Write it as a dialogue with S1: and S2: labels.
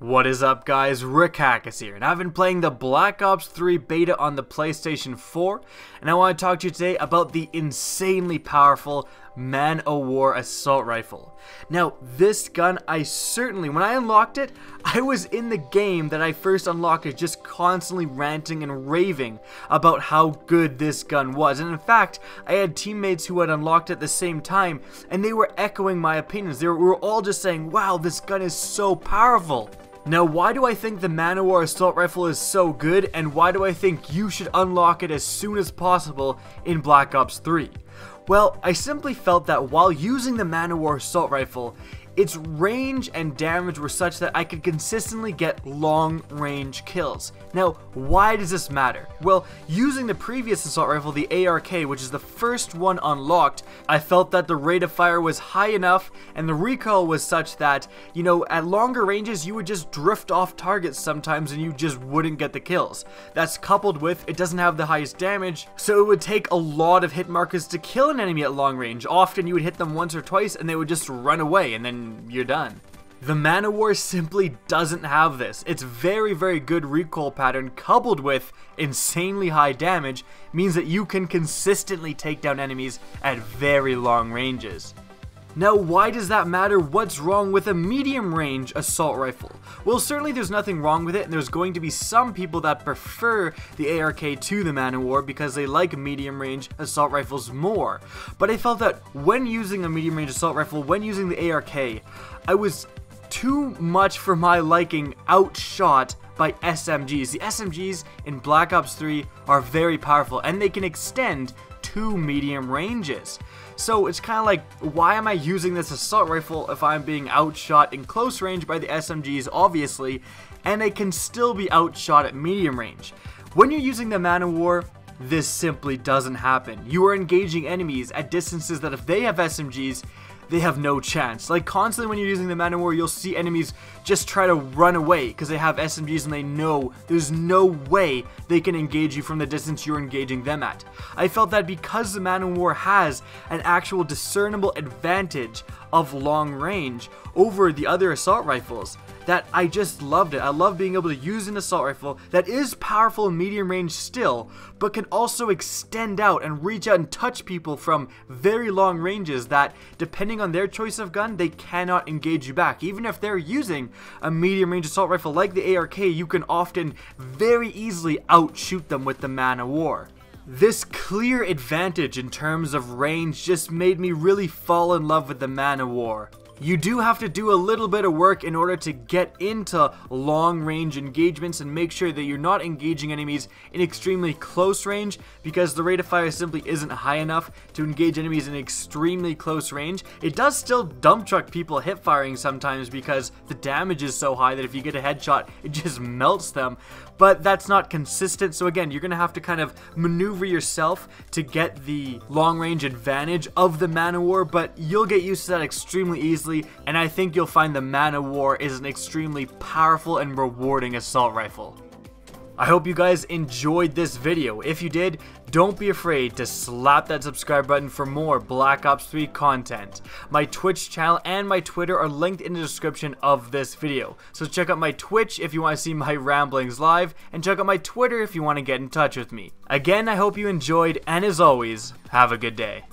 S1: What is up guys, Rick Hackus here, and I've been playing the Black Ops 3 beta on the PlayStation 4, and I want to talk to you today about the insanely powerful Man-O-War assault rifle. Now, this gun, when I unlocked it, I was in the game that I first unlocked it just constantly ranting and raving about how good this gun was. And in fact, I had teammates who had unlocked it at the same time, and they were echoing my opinions. We were all just saying, wow, this gun is so powerful. Now, why do I think the Man-O-War assault rifle is so good, and why do I think you should unlock it as soon as possible in Black Ops 3? Well, I simply felt that while using the Man-O-War assault rifle, its range and damage were such that I could consistently get long-range kills. Now, why does this matter? Well, using the previous assault rifle, the ARK, which is the first one unlocked, I felt that the rate of fire was high enough and the recoil was such that, you know, at longer ranges you would just drift off targets sometimes and you just wouldn't get the kills. That's coupled with it doesn't have the highest damage, so it would take a lot of hit markers to kill an enemy at long range. Often you would hit them once or twice and they would just run away, and then you're done. The Man-O-War simply doesn't have this. Its very good recoil pattern coupled with insanely high damage means that you can consistently take down enemies at very long ranges. Now, why does that matter? What's wrong with a medium range assault rifle? Well, certainly there's nothing wrong with it, and there's going to be some people that prefer the ARK to the Man-O-War because they like medium range assault rifles more. But I felt that when using a medium range assault rifle, when using the ARK, I was too much for my liking outshot by SMGs. The SMGs in Black Ops 3 are very powerful, and they can extend to medium ranges. So it's kind of like, why am I using this assault rifle if I'm being outshot in close range by the SMGs, obviously, and they can still be outshot at medium range? When you're using the Man-O-War, this simply doesn't happen. You are engaging enemies at distances that if they have SMGs, they have no chance. Like, constantly when you're using the Man-O-War, you'll see enemies just try to run away because they have SMGs and they know there's no way they can engage you from the distance you're engaging them at. I felt that because the Man-O-War has an actual discernible advantage of long range over the other assault rifles, that I just loved it. I love being able to use an assault rifle that is powerful in medium range still, but can also extend out and reach out and touch people from very long ranges that, depending on their choice of gun, they cannot engage you back. Even if they're using a medium range assault rifle like the ARK, you can often very easily outshoot them with the Man-O-War. This clear advantage in terms of range just made me really fall in love with the Man-O-War. You do have to do a little bit of work in order to get into long range engagements and make sure that you're not engaging enemies in extremely close range, because the rate of fire simply isn't high enough to engage enemies in extremely close range. It does still dump truck people hip firing sometimes because the damage is so high that if you get a headshot, it just melts them. But that's not consistent, so again, you're going to have to kind of maneuver yourself to get the long range advantage of the Man-O-War, but you'll get used to that extremely easily, and I think you'll find the Man-O-War is an extremely powerful and rewarding assault rifle. I hope you guys enjoyed this video. If you did, don't be afraid to slap that subscribe button for more Black Ops 3 content. My Twitch channel and my Twitter are linked in the description of this video. So check out my Twitch if you want to see my ramblings live, and check out my Twitter if you want to get in touch with me. Again, I hope you enjoyed, and as always, have a good day.